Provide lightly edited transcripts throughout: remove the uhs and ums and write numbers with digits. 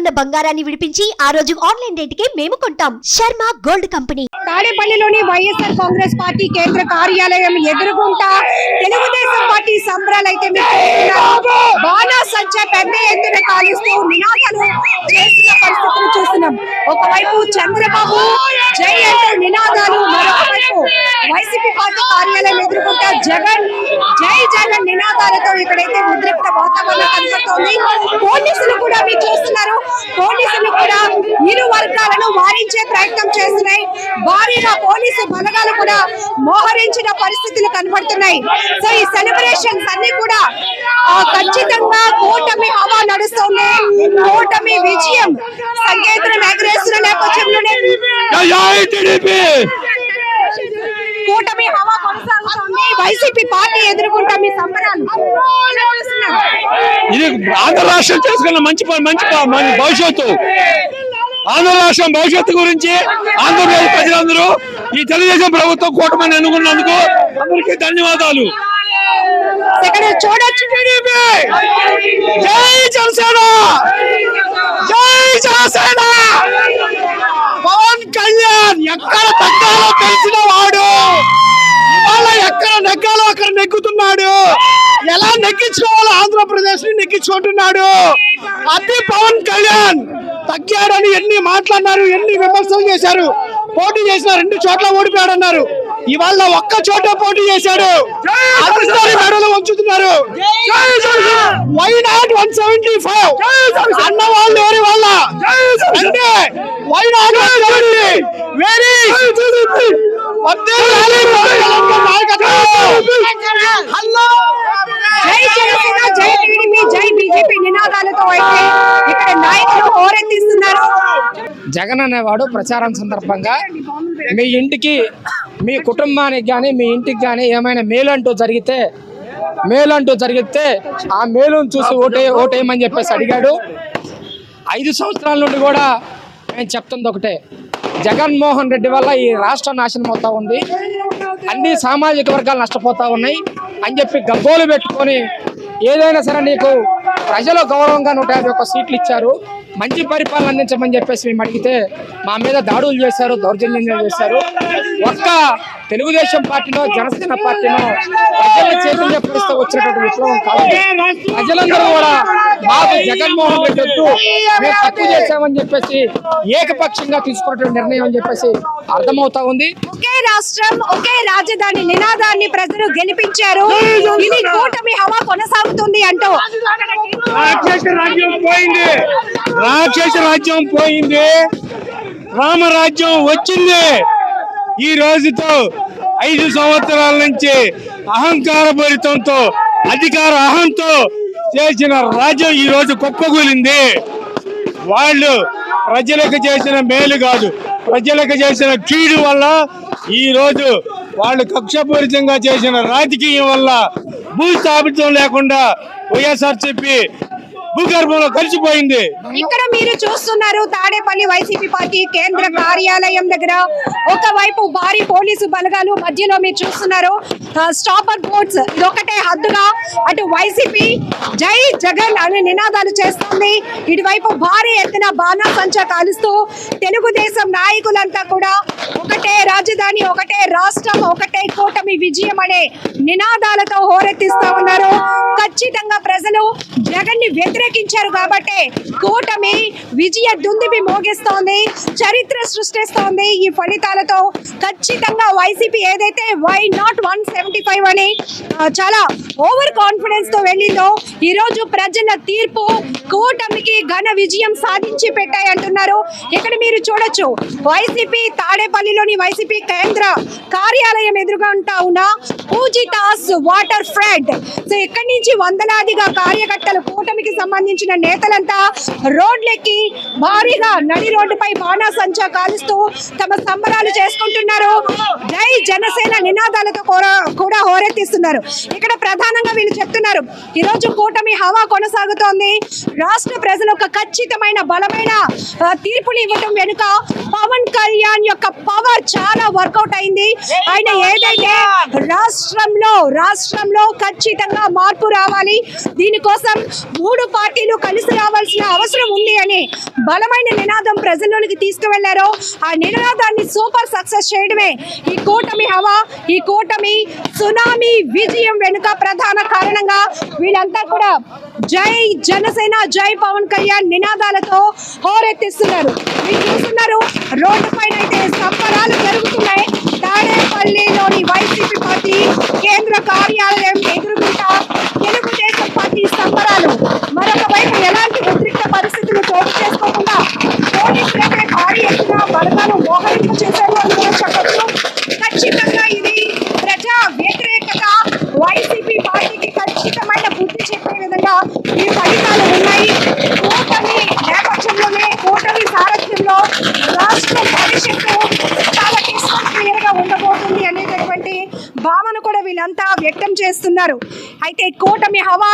ఉన్న బంగారాన్ని విడిపించి ఆ రోజు ఆన్లైన్ రేటుకే మేము కొంటాం. Sharma gold company. తాడేపల్లిలోని వైఎస్ఆర్ కాంగ్రెస్ పార్టీ కేంద్ర కార్యాలయం ఎదురుగుంటా తెలుగుదేశం పార్టీ సంబరాలు అయితే బాణాసంచా పెద్ద ఎత్తున కాలుస్తూ నినాదాలు చేస్తున్న పరిస్థితులు చూస్తున్నాం. ఒకవైపు చంద్రబాబు జై అంటూ నినాదాలు, మరొకవైపు వైసీపీ పార్టీ కార్యాలయం ఎదురుగుంటా జగన్ జై జగన్ నినాదాలతో ఇక్కడైతే ఉద్రిక్త వాతావరణం కనబడుతోంది. పోలీసులు కూడా మీరు చూస్తున్నారు, పోలీసులు కూడా ఇరు వర్గాలను వారించే ప్రయత్నం చేస్తున్నాయి. భారీగా పోలీసు బలగాలు కూడా మోహరించిన పరిస్థితులు కనబడుతున్నాయి. సో ఈ సెలబ్రేషన్స్ అన్ని కూడా ఖచ్చితంగా కూటమి హవా నడుస్తుంది. కూటమి విజయం సంకేతం ఎగరేస్తున్న నేపథ్యంలోనే కూటమి హవా కొనసాగుతోంది. వైసీపీ పార్టీ ఎదుర్కొంటా మీ సంబరాలు. ఇది ఆంధ్ర రాష్ట్రం చేసుకున్న మంచి భవిష్యత్తు, ఆంధ్ర రాష్ట్రం భవిష్యత్తు గురించి ఆంధ్రప్రదేశ్ ప్రజలందరూ ఈ తెలుగుదేశం ప్రభుత్వం కూటమిని ఎన్నుకున్నందుకు అందరికీ ధన్యవాదాలు. ఇక్కడ చూడొచ్చు, జై జనసేన, జై జనసేన. పవన్ కళ్యాణ్ ఎక్కడ తగ్గాలో తెలిసిన వాడు, ఇవాళ ఎక్కడ నెగ్గాలో అక్కడ నెగ్గుతున్నాడు. ఎలా నెగ్గించుకోవాలో ఆంధ్రప్రదేశ్ ని నెగ్గించుకుంటున్నాడు. అది పవన్ కళ్యాణ్. తగ్గాడని ఎన్ని మాట్లాడినారు, ఎన్ని విమర్శలు చేశారు. పోటీ చేసిన 2 చోట్ల ఓడిపోయాడన్నారు. ఇవాళ ఒక్క చోట పోటీ చేశాడు. అందరి మెడలు వంచుతున్నారు. వై నాట్ 175 అన్న వాళ్ళు ఎవరి వల్ల అంటే వై నాట్ 170 వెరీ జై జనసేన, జై టీడీపీ, జై బీజేపీ నినాదాలతో అయితే ఇక్కడ నాయకులు హోరెత్తిస్తున్నారు. జగన్ అనేవాడు ప్రచారం సందర్భంగా మీ ఇంటికి, మీ కుటుంబానికి కానీ మీ ఇంటికి కానీ ఏమైనా మేలంటూ జరిగితే ఆ మేలును చూసి ఓటేయమని చెప్పేసి అడిగాడు. 5 సంవత్సరాల నుండి కూడా నేను చెప్తుంది ఒకటే, జగన్మోహన్ రెడ్డి వల్ల ఈ రాష్ట్రం నాశనం అవుతా ఉంది, అన్ని సామాజిక వర్గాలు నష్టపోతా ఉన్నాయి అని చెప్పి గగ్గోలు పెట్టుకొని ఏదైనా సరే నీకు ప్రజలు గౌరవంగా 151 సీట్లు ఇచ్చారు, మంచి పరిపాలన అందించమని చెప్పేసి మేము అడిగితే మా మీద దాడులు చేశారు, దౌర్జన్యం చేశారు. ఒక్క తెలుగుదేశం పార్టీలో, జనసేన పార్టీలో ప్రజల చైతన్య పరిస్థితి వచ్చినటువంటి విప్లవం కాదు. ప్రజలందరూ కూడా మాకు జగన్మోహన్ రెడ్డి వద్దు, మేము తక్కువ చేశామని చెప్పేసి ఏకపక్షంగా తీసుకున్నటువంటి నిర్ణయం అని చెప్పేసి అర్థమవుతా ఉంది. ఒకే రాష్ట్రం, ఒకే రాజధాని నినాదాన్ని ప్రజలు గెలిపించారు. ఇది కూటమి హవా కొనసాగుతుంది అంటూ రాక్షస రాజ్యం పోయింది, రామరాజ్యం వచ్చింది. ఈ రోజుతో 5 సంవత్సరాల నుంచి అహంకారపూరితంతో, అధికార అహంతో చేసిన రాజ్యం ఈ రోజు కుప్పకూలింది. వాళ్ళు ప్రజలకు చేసిన మేలు కాదు, ప్రజలకు చేసిన కీడు వల్ల ఈ రోజు వాళ్ళు కక్షపూరితంగా చేసిన రాజకీయం వల్ల భూస్థాపితం లేకుండా వైఎస్ఆర్సీపీ భూగర్భంలో కలిసిపోయింది. ఇక్కడ మీరు చూస్తున్నారు తాడేపల్లి వైసీపీ పార్టీ కేంద్ర కార్యాలయం దగ్గర ఒకవైపు భారీ పోలీసు బలగాలు, మధ్యలో మీరు చూస్తున్నారు స్టాపర్ బోట్స్. ఇదొకటే హద్దుగా అటు వైసీపీ జై జగన్ అనే నినాదాలు చేస్తుంది, ఇటువైపు భారీ ఎత్తున బాణాసంచా కాలుస్తూ తెలుగుదేశం నాయకులంతా కూడా ఒకటే రాజధాని, ఒకటే రాష్ట్రం, ఒకటే కూటమి విజయం అనే నినాదాలతో హోరెత్తిస్తా ఉన్నారు. ఖచ్చితంగా ప్రజలు జగన్ ని వ్యతిరేకించారు కాబట్టి కూటమి విజయ దుందుబి మోగిస్తోంది, చరిత్ర సృష్టిస్తోంది. ఈ ఫలితాలతో ఖచ్చితంగా వైసీపీ ఏదైతే వై నాట్ 175 అని చాలా ఓవర్ కాన్ఫిడెన్స్ తో వెళ్ళిందో, ఈ రోజు ప్రజల తీర్పు కూటమికి ఘన విజయం సాధించి పెట్టాయి అంటున్నారు. ఇక్కడ మీరు చూడొచ్చు వైసీపీ తాడేపల్లిలోని వైసీపీ కేంద్ర కార్యాలయం ఎదురుగా ఉన్న పూజితాస్ వాటర్ ఫ్రంట్. సో ఇక్కడి నుంచి వందలాదిగా కార్యకర్తలు, కూటమికి సంబంధించిన నేతలంతా రోడ్లెక్కి భారీగా నడి రోడ్డుపై బాణాసంచా కాలుస్తూ తమ సంబరాలు చేసుకుంటున్నారు. జై జనసేన నినాదాలతో కూడా హోరెత్తిస్తున్నారు. ఇక్కడ ప్రధానంగా వీళ్ళు చెప్తున్నారు, ఈ రోజు కూటమి హవా కొనసాగుతోంది. రాష్ట్ర ప్రజలు ఒక ఖచ్చితమైన బలమైన తీర్పుని ఇవ్వడం వెనుక పవన్ కళ్యాణ్ యొక్క పవర్ చాలా వర్కౌట్ అయింది. ఆయన ఏదైతే రాష్ట్రంలో ఖచ్చితంగా మార్పు రావాలి, దీనికోసం 3 పార్టీలు కలిసి రావాల్సిన అవసరం ఉంది అని బలమైన నినాదం ప్రజల్లోనికి తీసుకువెళ్లారో ఆ నినాదాన్ని సూపర్ సక్సెస్ చేయడమే ఈ కూటమి హవా, ఈ కూటమి సునామీ విజయం వెనుక ప్రధాన కారణంగా వీళ్ళంతా కూడా జై జనసేన, జై పవన్ కళ్యాణ్ నినాదాలతో హోరెత్తిస్తున్నారు. మీరు చూస్తున్నారు రోడ్డు పైన అయితే సంబరాలు జరుగుతున్నాయి. తాడేపల్లిలోని వైసీపీ పార్టీ కేంద్ర కార్యాలయం ఎదురుగుంటా తెలుగుదేశం పార్టీ సంబరాలు. మరొక వైపు ఎలాంటి ఉద్రిక్త పరిస్థితులు చోటు చేసుకోకుండా పోలీసులపై భారీ ఎత్తున బలగాలు మోహరింపు చేశారు అని కూడా చెప్పచ్చు. ఖచ్చితంగా ఇది ప్రజా వ్యతిరేకత, వైసీపీ పార్టీకి ఖచ్చితమైన బుద్ధి చెప్పే విధంగా ఈ ఫలితాలు ఉన్నాయి. కూటమి నేపథ్యంలోనే, కూటమి సారథ్యంలో రాష్ట్ర భవిష్యత్తు చాలా క్లియర్గా ఉండబోతుంది అనేటటువంటి భావన కూడా వీళ్ళంతా వ్యక్తం చేస్తున్నారు. అయితే కూటమి హవా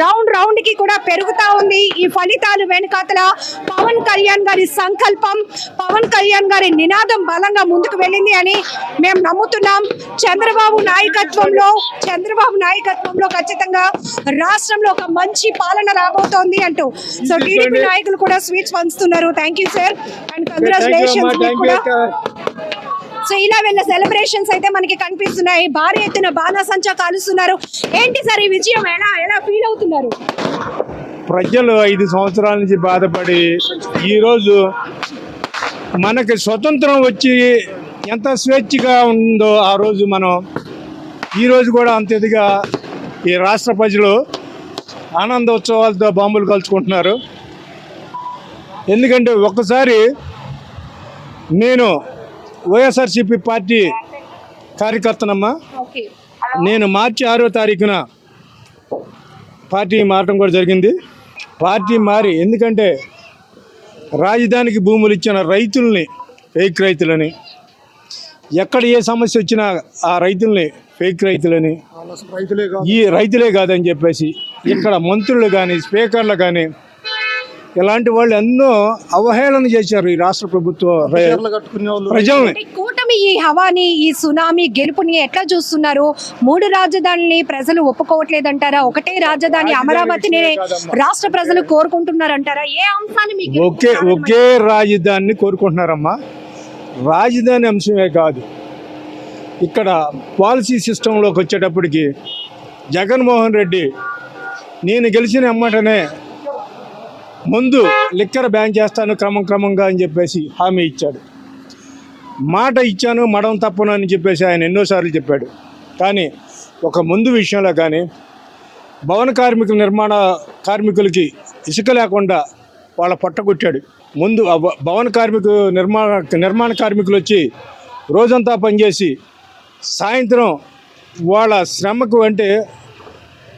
రౌండ్ కి కూడా పెరుగుతా ఉంది. ఈ ఫలితాలు వెనుకాతల పవన్ కళ్యాణ్ గారి సంకల్పం, పవన్ కళ్యాణ్ గారి నినాదం బలంగా ముందుకు వెళ్ళింది అని మేము నమ్ముతున్నాం. చంద్రబాబు నాయకత్వంలో ఖచ్చితంగా రాష్ట్రంలో ఒక మంచి పాలన రాబోతోంది అంటూ సో టీడీపీ నాయకులు కూడా స్వీట్స్ పంచుతున్నారు. Thank you sir and congratulations మీకు కూడా. సో ఇలా వీళ్ళ సెలబ్రేషన్స్ అయితే మనకి కనిపిస్తున్నాయి. భారీ ఎత్తున బాణాసంచా కాలుస్తున్నారు. ఏంటి సార్ ఈ విజయం ఎలా ఫీల్ అవుతున్నారు? ప్రజలు 5 సంవత్సరాల నుంచి బాధపడి ఈరోజు మనకి స్వతంత్రం వచ్చి ఎంత స్వేచ్ఛగా ఉందో ఆ రోజు మనం ఈరోజు కూడా అంతేదిగా ఈ రాష్ట్ర ప్రజలు ఆనందోత్సవాలతో బాంబులు కలుచుకుంటున్నారు. ఎందుకంటే ఒక్కసారి నేను వైఎస్ఆర్సీపీ పార్టీ కార్యకర్తనమ్మా, నేను మార్చి 6వ తారీఖున పార్టీ మారడం కూడా జరిగింది. పార్టీ మారి ఎందుకంటే రాజధానికి భూములు ఇచ్చిన రైతుల్ని, ఫేక్ రైతులని, ఎక్కడ ఏ సమస్య వచ్చినా ఆ రైతుల్ని ఫేక్ రైతులని, ఈ రైతులే కాదని చెప్పేసి ఇక్కడ మంత్రులు కానీ స్పీకర్లు కానీ ఇలాంటి వాళ్ళు ఎన్నో అవహేళన చేశారు ఈ రాష్ట్ర ప్రభుత్వం ప్రజల్ని. కూటమి ఈ హవాని, ఈ సునామీ గెలుపుని ఎట్లా చూస్తున్నారు? 3 రాజధానిని ప్రజలు ఒప్పుకోవట్లేదంటారా? ఒకటే రాజధాని అమరావతిని రాష్ట్ర ప్రజలు కోరుకుంటున్నారంటారా? ఏ అంశాన్ని ఒకే రాజధానిని కోరుకుంటున్నారమ్మా. రాజధాని అంశమే కాదు, ఇక్కడ పాలసీ సిస్టంలోకి వచ్చేటప్పటికి జగన్మోహన్ రెడ్డి నేను గెలిచిన ఎమ్మటనే ముందు లిక్కర్ బ్యాన్ చేస్తాను క్రమంగా అని చెప్పేసి హామీ ఇచ్చాడు. మాట ఇచ్చాను, మడం తప్పను అని చెప్పేసి ఆయన ఎన్నోసార్లు చెప్పాడు. కానీ ఒక ముందు విషయంలో కానీ భవన నిర్మాణ కార్మికులకి ఇసుక లేకుండా వాళ్ళ పట్టగొట్టాడు. ముందు భవన నిర్మాణ కార్మికులు వచ్చి రోజంతా పనిచేసి సాయంత్రం వాళ్ళ శ్రమకు అంటే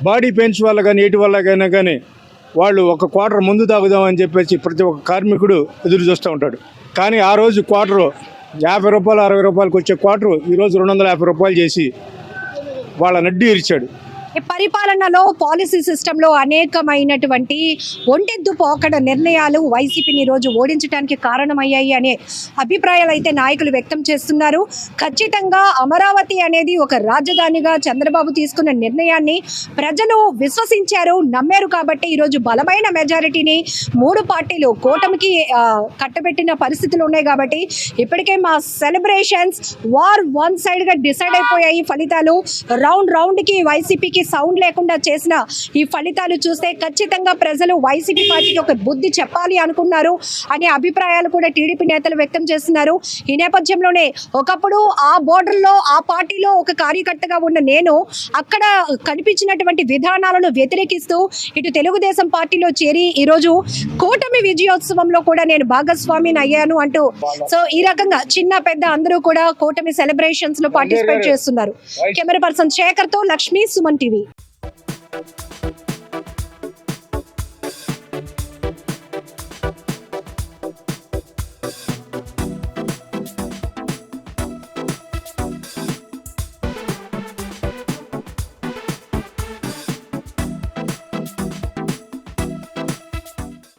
బాడీ పెయిన్స్ వల్ల కానీ ఏటి వల్ల కానీ వాళ్ళు ఒక క్వార్టర్ ముందు తాగుదామని చెప్పేసి ప్రతి ఒక్క కార్మికుడు ఎదురు చూస్తూ ఉంటాడు. కానీ ఆ రోజు క్వార్టరు 50 రూపాయలు 60 రూపాయలకు వచ్చే క్వార్టరు ఈరోజు 250 రూపాయలు చేసి వాళ్ళ నడ్డి ఇరిచాడు. పరిపాలనలో పాలసీ సిస్టంలో అనేకమైనటువంటి ఒంటెద్దు పోకడ నిర్ణయాలు వైసీపీని రోజు ఓడించడానికి కారణమయ్యాయి అనే అభిప్రాయాలు అయితే నాయకులు వ్యక్తం చేస్తున్నారు. ఖచ్చితంగా అమరావతి అనేది ఒక రాజధానిగా చంద్రబాబు తీసుకున్న నిర్ణయాన్ని ప్రజలు విశ్వసించారు, నమ్మారు. కాబట్టి ఈరోజు బలమైన మెజారిటీని 3 పార్టీలు కూటమికి కట్టబెట్టిన పరిస్థితులు ఉన్నాయి. కాబట్టి ఇప్పటికే మా సెలబ్రేషన్స్ వార్ 1 సైడ్గా డిసైడ్ అయిపోయాయి. ఫలితాలు రౌండ్కి వైసీపీకి సౌండ్ లేకుండా చేసిన ఈ ఫలితాలు చూస్తే ఖచ్చితంగా ప్రజలు వైసీపీ పార్టీకి ఒక బుద్ధి చెప్పాలి అనుకున్నారు అనే అభిప్రాయాలు కూడా టీడీపీ నేతలు వ్యక్తం చేస్తున్నారు. ఈ నేపథ్యంలోనే ఒకప్పుడు ఆ బోర్డర్లో ఆ పార్టీలో ఒక కార్యకర్తగా ఉన్న నేను అక్కడ కనిపించినటువంటి విధానాలను వ్యతిరేకిస్తూ ఇటు తెలుగుదేశం పార్టీలో చేరి ఈరోజు కూటమి విజయోత్సవంలో కూడా నేను భాగస్వామిని అయ్యాను అంటూ సో ఈ రకంగా చిన్న పెద్ద అందరూ కూడా కూటమి సెలబ్రేషన్స్ లో పార్టిసిపేట్ చేస్తున్నారు. కెమెరా పర్సన్ శేఖర్ తో లక్ష్మీ, సుమన్ టీవీ.